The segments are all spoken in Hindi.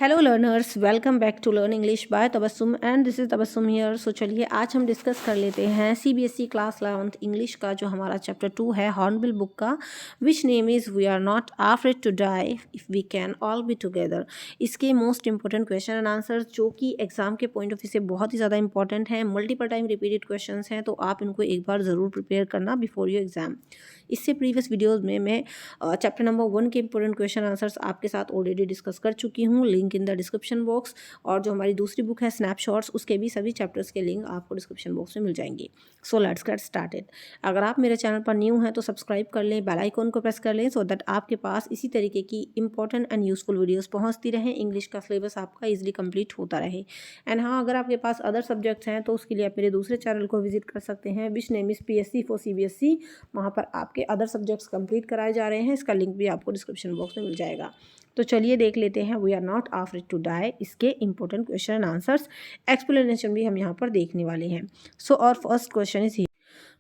Hello learners, welcome back to learn English by Tabassum and this is Tabassum here. So चलिए आज हम डिस्कस कर लेते हैं सीबीएसई क्लास 11th इंग्लिश का जो हमारा चैप्टर 2 है हॉर्नबिल बुक का, which name is we are not afraid to die if we can all be together. इसके most important question and answer जो कि एग्जाम के पॉइंट ऑफ व्यू से बहुत ही ज़्यादा इंपॉर्टेंट हैं, मल्टीपल टाइम रिपीटेड क्वेश्चन हैं, तो आप इनको एक बार ज़रूर प्रिपेयर करना बिफोर योर एग्जाम। इससे प्रीवियस वीडियोज़ में मैं चैप्टर नंबर 1 के इंपॉर्टेंट क्वेश्चन आंसर्स आपके साथ ऑलरेडी डिस्कस कर चुकी हूँ, link in the description box. और जो हमारी दूसरी बुक है स्नैपशॉट्स, उसके भी सभी चैप्टर्स के लिंक आपको डिस्क्रिप्शन बॉक्स में मिल जाएंगे। So let's get started. अगर आप मेरे चैनल पर न्यू हैं तो सब्सक्राइब कर लें, बेल आइकन को प्रेस कर लें, सो दैट आपके पास इसी तरीके की इंपॉर्टेंट एंड यूजफुल वीडियोस पहुंचती रहें, इंग्लिश का सिलेबस आपका इजीली कंप्लीट होता रहे। एंड हाँ, अगर आपके पास अदर सब्जेक्ट्स हैं तो उसके लिए आप मेरे दूसरे चैनल को विजिट कर सकते हैं, विच name is PSC for CBSE। वहाँ पर आपके अदर सब्जेक्ट्स कंप्लीट कराए जा रहे हैं, इसका लिंक भी आपको डिस्क्रिप्शन बॉक्स में मिल जाएगा। तो चलिए देख लेते हैं we are not afraid to die, इसके important question and answers, explanation भी हम यहाँ पर देखने वाले हैं। सो और first question is,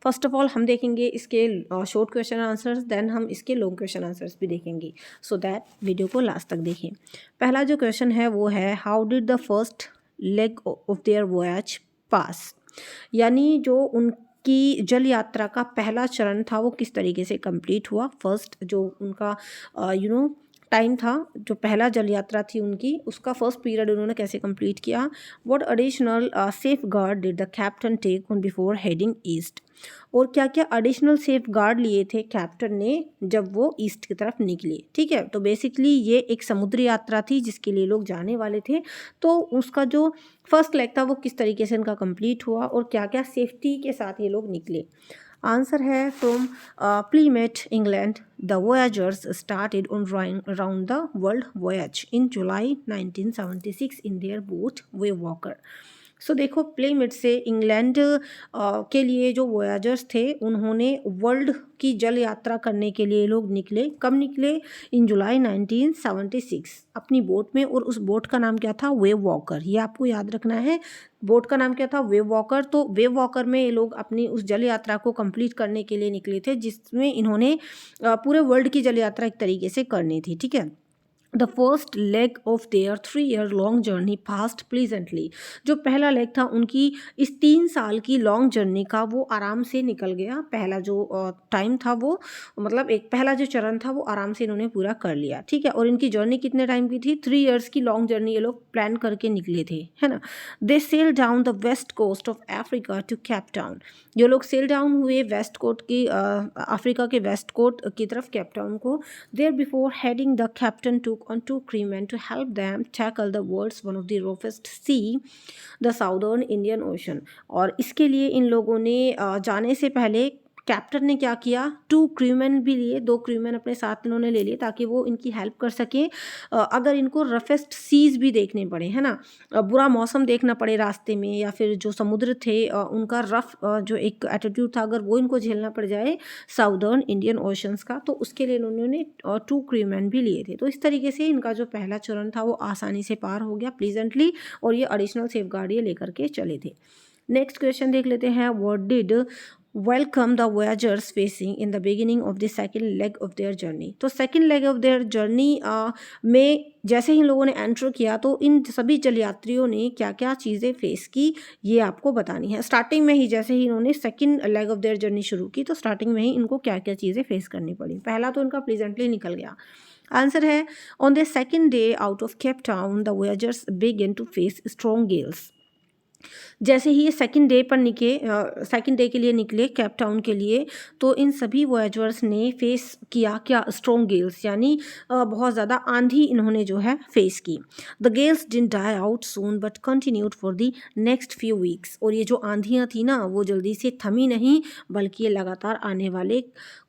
first of all हम देखेंगे इसके शॉर्ट क्वेश्चन आंसर्स, देन हम इसके लॉन्ग क्वेश्चन आंसर्स भी देखेंगे। सो दैट वीडियो को लास्ट तक देखें। पहला जो क्वेश्चन है वो है, how did the first leg of their voyage pass, यानी जो उनकी जल यात्रा का पहला चरण था वो किस तरीके से कंप्लीट हुआ। फर्स्ट जो उनका टाइम था, जो पहला जल यात्रा थी उनकी, उसका फर्स्ट पीरियड उन्होंने कैसे कंप्लीट किया। What additional safeguard did the captain take on before heading east, और क्या क्या एडिशनल सेफ गार्ड लिए थे कैप्टन ने जब वो ईस्ट की तरफ निकले। ठीक है, तो बेसिकली ये एक समुद्री यात्रा थी जिसके लिए लोग जाने वाले थे, तो उसका जो फर्स्ट लेग था वो किस तरीके से इनका कंप्लीट हुआ और क्या क्या सेफ्टी के साथ ये लोग निकले। आंसर है from Plymouth England, the voyagers started on round the world voyage in July 1976 in their boat Wave Walker. So देखो, प्लेमेट से इंग्लैंड के लिए जो वॉयजर्स थे उन्होंने वर्ल्ड की जल यात्रा करने के लिए लोग निकले। कब निकले? इन जुलाई 1976 अपनी बोट में, और उस बोट का नाम क्या था? Wave walker. ये आपको याद रखना है, बोट का नाम क्या था? Wave walker. तो वेव वॉकर में ये लोग अपनी उस जल यात्रा को कंप्लीट करने के लिए निकले थे, जिसमें इन्होंने पूरे वर्ल्ड की जल यात्रा एक तरीके से करनी थी। ठीक है, the first leg of there 3-year long journey past pleasantly, जो पहला लेग था उनकी इस 3 साल की लॉन्ग जर्नी का, वो आराम से निकल गया। पहला जो टाइम था वो, मतलब एक पहला जो चरण था वो आराम से इन्होंने पूरा कर लिया। ठीक है, और इनकी जर्नी कितने टाइम की थी? 3 years की लॉन्ग जर्नी ये लोग प्लान करके निकले थे, है ना। They sail down the west coast of Africa to Cape Town, जो लोग सेल डाउन हुए वेस्ट कोस्ट की अफ्रीका के वेस्ट कोस्ट की तरफ, केप टाउन को। There before heading the captain to on 2 crewmen to help them tackle the world's one of the roughest sea, the Southern Indian Ocean। और इसके लिए इन लोगों ने जाने से पहले कैप्टन ने क्या किया? 2 क्रूमैन भी लिए, 2 क्रूमैन अपने साथ इन्होंने ले लिए ताकि वो इनकी हेल्प कर सकें अगर इनको रफेस्ट सीज भी देखने पड़े, है ना, बुरा मौसम देखना पड़े रास्ते में, या फिर जो समुद्र थे उनका रफ जो एक एटीट्यूड था, अगर वो इनको झेलना पड़ जाए साउदर्न इंडियन ओशंस का, तो उसके लिए इन्होंने 2 क्रूमैन भी लिए थे। तो इस तरीके से इनका जो पहला चरण था वो आसानी से पार हो गया प्लीजेंटली, और ये एडिशनल सेफ गार्ड ये लेकर के चले थे। नेक्स्ट क्वेश्चन देख लेते हैं, what did welcome the voyagers facing in the beginning of the second leg of their journey. तो second leg of their journey में जैसे ही इन लोगों ने एंटर किया तो इन सभी जल यात्रियों ने क्या क्या चीज़ें फेस की, ये आपको बतानी है। स्टार्टिंग में ही जैसे ही इन्होंने second leg of their journey शुरू की तो स्टार्टिंग में ही इनको क्या क्या चीज़ें फेस करनी पड़ी। पहला तो इनका प्लीजेंटली निकल गया। आंसर है, on the second day out of Cape Town the voyagers began to face strong gales. जैसे ही ये सेकंड डे पर सेकंड डे के लिए निकले केप टाउन के लिए, तो इन सभी वॉयजर्स ने फेस किया क्या? स्ट्रॉन्ग गेल्स, यानी बहुत ज़्यादा आंधी इन्होंने जो है फेस की। The gales didn't die out soon but continued for the next few weeks, और ये जो आंधियाँ थी ना वो जल्दी से थमी नहीं, बल्कि ये लगातार आने वाले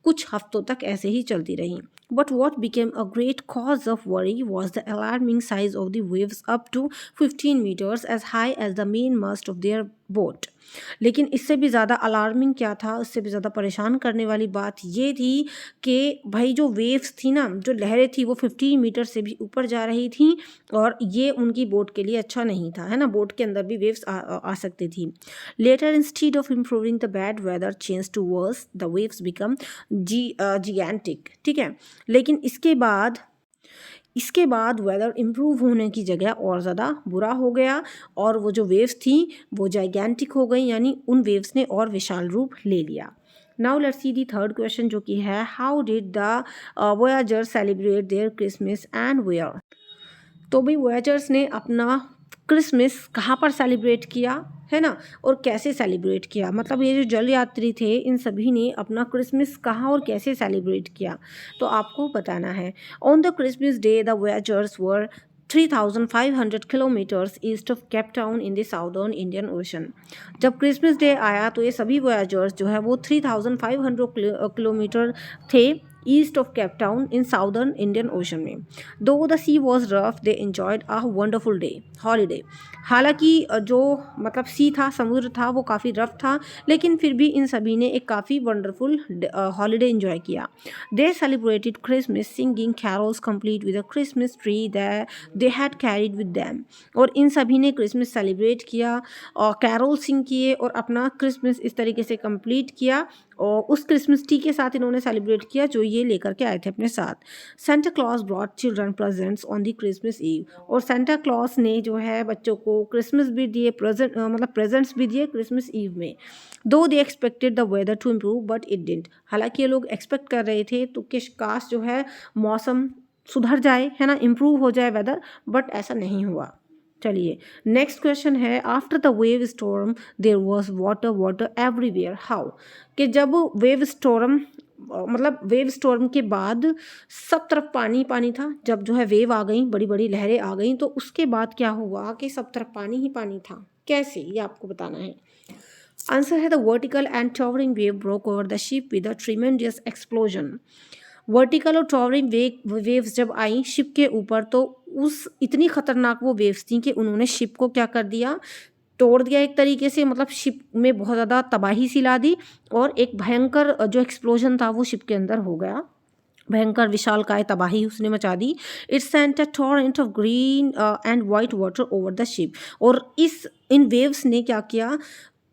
कुछ हफ्तों तक ऐसे ही चलती रहीं। But what became a great cause of worry was the alarming size of the waves up to 15 meters as high as the mainmast of their boat। लेकिन इससे भी ज़्यादा अलार्मिंग क्या था, इससे भी ज़्यादा परेशान करने वाली बात ये थी कि भाई जो वेव्स थी ना, जो लहरें थी वो 15 मीटर से भी ऊपर जा रही थी, और ये उनकी बोट के लिए अच्छा नहीं था, है ना। बोट के अंदर भी वेव्स आ सकती थी। Later instead of improving the bad weather change to worse, the waves become gigantic. ठीक है, लेकिन इसके बाद इसके बाद वेदर इम्प्रूव होने की जगह और ज़्यादा बुरा हो गया और वो जो वेव्स थी वो जाइगेंटिक हो गई, यानी उन वेव्स ने और विशाल रूप ले लिया। Now let's see the third question जो कि है how did the voyagers celebrate their Christmas and where. तो भाई वोयाजर्स ने अपना क्रिसमस कहाँ पर सेलिब्रेट किया है ना, और कैसे सेलिब्रेट किया, मतलब ये जो जल यात्री थे इन सभी ने अपना क्रिसमस कहाँ और कैसे सेलिब्रेट किया, तो आपको बताना है। On the Christmas day the voyagers were 3,500 kilometres east of Cape Town in the southern Indian Ocean. जब क्रिसमस डे आया तो ये सभी वोयाजर्स जो है वो 3,500 किलोमीटर थे east of Cape Town in southern Indian Ocean में। Though the sea was rough they enjoyed a wonderful day holiday. हालांकि जो मतलब सी था, समुद्र था, वो काफ़ी रफ था, लेकिन फिर भी इन सभी ने एक काफ़ी वंडरफुल हॉलीडे एंजॉय किया। They celebrated Christmas singing carols complete with a Christmas tree they had carried with them. और इन सभी ने क्रिसमस सेलिब्रेट किया और कैरोल सिंग किए और अपना क्रिसमस इस तरीके से कंप्लीट किया, और उस क्रिसमस ट्री के साथ इन्होंने सेलिब्रेट किया जो ये लेकर के आए थे अपने साथ। Santa Claus brought children presents on the Christmas eve. और सेंटा क्लॉज ने जो है बच्चों को क्रिसमस भी दिए, मतलब प्रेजेंट्स भी दिए क्रिसमस ईव में। Though they expected the weather to improve but it didn't. हालांकि ये लोग एक्सपेक्ट कर रहे थे तो कि काश जो है मौसम सुधर जाए, है ना, इम्प्रूव हो जाए वेदर, बट ऐसा नहीं हुआ। चलिए नेक्स्ट क्वेश्चन है after the wave storm there was water water everywhere how. कि जब वेव स्टॉर्म मतलब वेव स्टॉर्म के बाद सब तरफ पानी पानी था, जब जो है वेव आ गई, बड़ी बड़ी लहरें आ गई, तो उसके बाद क्या हुआ कि सब तरफ पानी ही पानी था। कैसे, ये आपको बताना है। आंसर है the vertical and towering wave broke over the ship with a tremendous explosion. Vertical और टॉवरिंग वेव्स जब आई शिप के ऊपर तो उस इतनी खतरनाक वो वेव्स थी कि उन्होंने शिप को क्या कर दिया, तोड़ दिया एक तरीके से, मतलब शिप में बहुत ज़्यादा तबाही सी ला दी, और एक भयंकर जो एक्सप्लोजन था वो शिप के अंदर हो गया, भयंकर विशालकाय तबाही उसने मचा दी। It's sent a torrent of green and white water over the ship. और इन वेव्स ने क्या किया,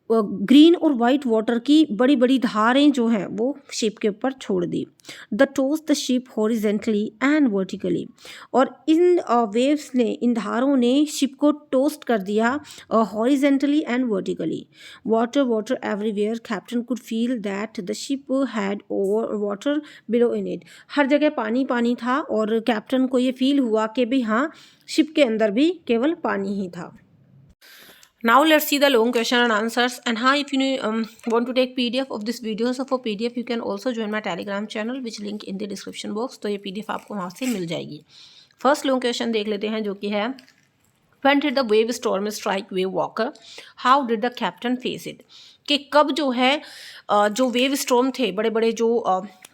ग्रीन और वाइट वाटर की बड़ी बड़ी धारें जो हैं वो शिप के ऊपर छोड़ दी। The tossed the ship horizontally and vertically. और इन वेव्स ने, इन धारों ने शिप को टोस्ट कर दिया horizontally and vertically. Water water everywhere captain could feel that the ship had over water below in it. हर जगह पानी पानी था और कैप्टन को ये फील हुआ कि भाई हाँ, शिप के अंदर भी केवल पानी ही था। Now let's see the long question and answers. And hi, if you want to take PDF of this video, so for PDF you can also join my Telegram channel, which link in the description box. तो ये PDF आपको वहाँ से मिल जाएगी। फर्स्ट लॉन्ग क्वेश्चन देख लेते हैं जो कि है When did the wave storm strike wave walker? How did the captain face it? कि कब जो है जो वेव स्टॉर्म थे, बड़े बड़े जो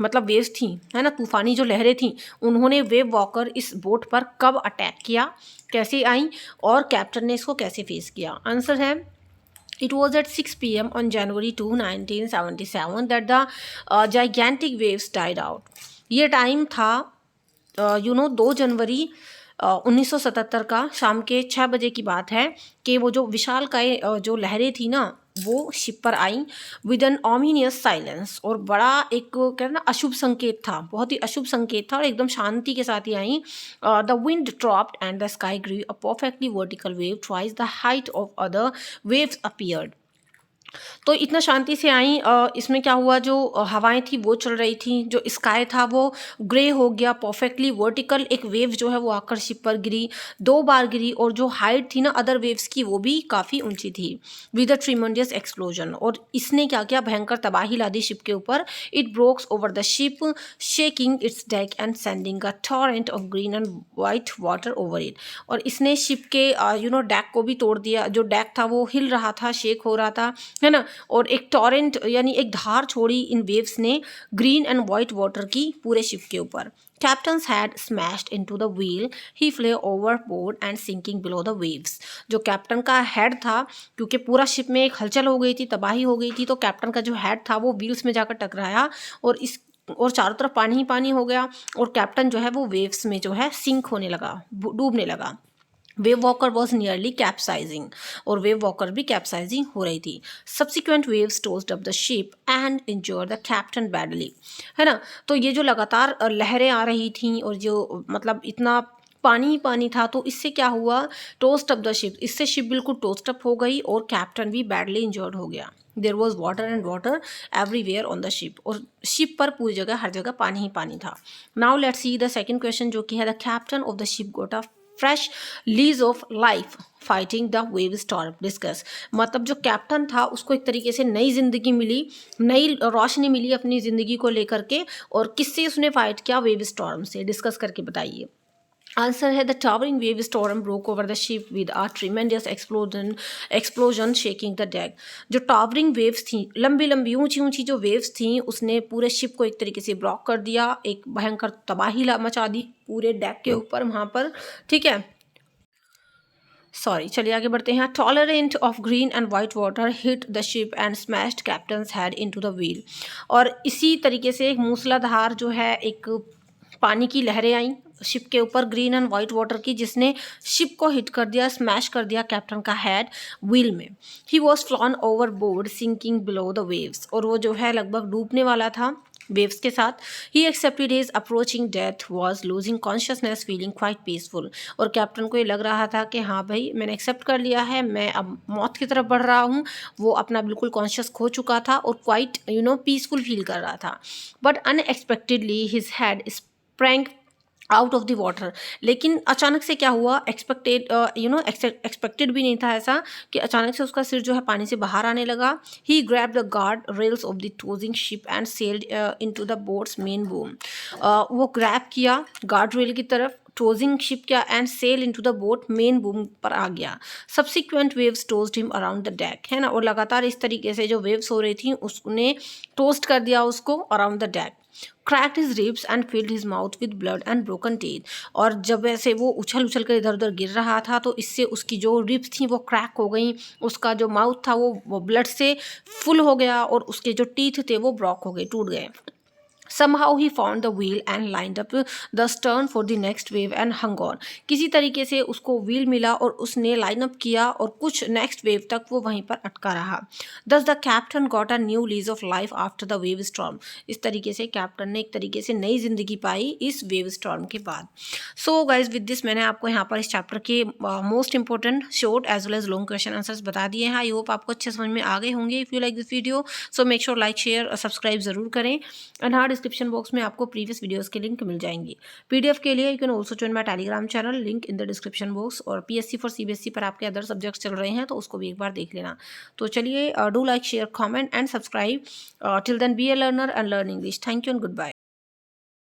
मतलब वेव्स थी, है ना, तूफानी जो लहरें थी, उन्होंने वेव वॉकर इस बोट पर कब अटैक किया, कैसे आई, और कैप्टन ने इसको कैसे फेस किया। आंसर है It was at 6 p.m. on January 2, 1977 that the gigantic waves died out. ये टाइम था 2 जनवरी 1977 का शाम के 6 बजे की बात है कि वो जो विशालकाय जो लहरें थी ना वो शिप पर आई विद एन ऑमिनियस साइलेंस। और बड़ा एक क्या ना अशुभ संकेत था, बहुत ही अशुभ संकेत था, और एकदम शांति के साथ ही आई। The wind dropped and the sky grew a perfectly vertical wave twice the height of other waves appeared. तो इतना शांति से आई। इसमें क्या हुआ, जो हवाएं थी वो चल रही थी, जो स्काई था वो ग्रे हो गया, परफेक्टली वर्टिकल एक वेव जो है वो आकर शिप पर गिरी, 2 बार गिरी, और जो हाइट थी ना अदर वेव्स की वो भी काफ़ी ऊंची थी। With a tremendous explosion. और इसने क्या किया, भयंकर तबाही ला दी शिप के ऊपर। It ब्रोक्स over the ship shaking it's deck and sending a torrent of green and white water over it. और इसने शिप के डेक को भी तोड़ दिया, जो डेक था वो हिल रहा था, शेक हो रहा था, है ना, और एक टॉरेंट यानी एक धार छोड़ी इन वेव्स ने ग्रीन एंड वाइट वाटर की पूरे शिप के ऊपर। Captain's had smashed into the wheel, he flew overboard and sinking below the waves. जो कैप्टन का हेड था, क्योंकि पूरा शिप में एक हलचल हो गई थी, तबाही हो गई थी, तो कैप्टन का जो हेड था वो व्हील्स में जाकर टकराया और चारों तरफ पानी ही पानी हो गया, और कैप्टन जो है वो वेव्स में जो है सिंक होने लगा, डूबने लगा। Wave Walker was nearly capsizing, और वेव वॉकर भी कैप्साइजिंग हो रही थी। Subsequent waves tossed up the ship and injured the captain badly, है ना। तो ये जो लगातार लहरें आ रही थी और जो मतलब इतना पानी ही पानी था, तो इससे क्या हुआ, टोस्ट अप द शिप, इससे शिप बिल्कुल टोस्ट अप हो गई और कैप्टन भी बैडली इंजर्ड हो गया। There was water and water everywhere on the ship, और शिप पर पूरी जगह हर जगह पानी ही पानी था। Now let's see the second question, जो कि है the captain of the ship got a fresh lease of life fighting the wave storm. Discuss, मतलब जो कैप्टन था उसको एक तरीके से नई जिंदगी मिली, नई रोशनी मिली अपनी जिंदगी को लेकर के, और किससे उसने फाइट किया, वेव स्टॉर्म से। डिस्कस करके बताइए। आंसर है the towering wave storm broke over the ship with a tremendous explosion shaking the deck. जो टावरिंग वेव्स थी, लंबी लंबी ऊंची ऊंची जो वेव्स थी, उसने पूरे शिप को एक तरीके से ब्लॉक कर दिया, एक भयंकर तबाही मचा दी पूरे डेक के ऊपर वहाँ पर, ठीक है। सॉरी, चलिए आगे बढ़ते हैं। Tolerant of green and white water hit the ship and smashed captains head into the wheel. और इसी तरीके से एक मूसलाधार जो है, एक पानी की लहरें आई शिप के ऊपर, ग्रीन एंड वाइट वाटर की, जिसने शिप को हिट कर दिया, स्मैश कर दिया कैप्टन का हेड व्हील में। He was flung overboard sinking below the waves, और वो जो है लगभग डूबने वाला था वेव्स के साथ। He accepted his approaching death, was losing consciousness, feeling quite peaceful. और कैप्टन को ये लग रहा था कि हाँ भाई, मैंने एक्सेप्ट कर लिया है, मैं अब मौत की तरफ बढ़ रहा हूँ। वो अपना बिल्कुल कॉन्शियस खो चुका था और क्वाइट पीसफुल फील कर रहा था। But unexpectedly his head sprang out of the water. लेकिन अचानक से क्या हुआ, एक्सपेक्टेड भी नहीं था ऐसा, कि अचानक से उसका सिर जो है पानी से बाहर आने लगा। He grab the guard rails of the tossing ship and sailed into the boat's main boom. वो ग्रैब किया गार्ड रेल की तरफ, टोजिंग शिप क्या, and sail into the boat main boom पर आ गया। Subsequent waves tossed him around the deck, है ना। और लगातार इस तरीके से जो वेव्स हो रही थी उसने टोस्ट कर दिया उसको around the deck. cracked his ribs and filled his mouth with blood and broken teeth। और जब ऐसे वो उछल उछल कर इधर उधर गिर रहा था, तो इससे उसकी जो रिब्स थी वो क्रैक हो गई, उसका जो माउथ था वो ब्लड से फुल हो गया, और उसके जो टीथ थे वो ब्रॉक हो गए, टूट गए। Somehow he found the wheel and lined up the stern for the next wave and hung on। किसी तरीके से उसको व्हील मिला और उसने लाइन अप किया और कुछ नेक्स्ट वेव तक वो वहीं पर अटका रहा। Thus the captain got a new lease of life after the wave storm। इस तरीके से कैप्टन ने एक तरीके से नई जिंदगी पाई इस वेव स्टॉर्म के बाद। सो गाइज विद दिस मैंने आपको यहाँ पर इस चैप्टर के most important short as well as long question answers बता दिए हैं। आई होप आपको अच्छे समझ में आ गए होंगे। If you like this video so make sure like share और सब्सक्राइब जरूर करें। एंड हाँ, डिस्क्रिप्शन बॉक्स में आपको प्रीवियस वीडियोस के लिंक मिल जाएंगी। पीडीएफ के लिए you can also join my Telegram channel, link in the description box. और पीएससी फॉर सीबीएसई पर आपके अदर सब्जेक्ट्स चल रहे हैं तो उसको भी एक बार देख लेना। तो चलिए, do like share comment and subscribe. Till then be a learner and learn English. Thank you and good bye.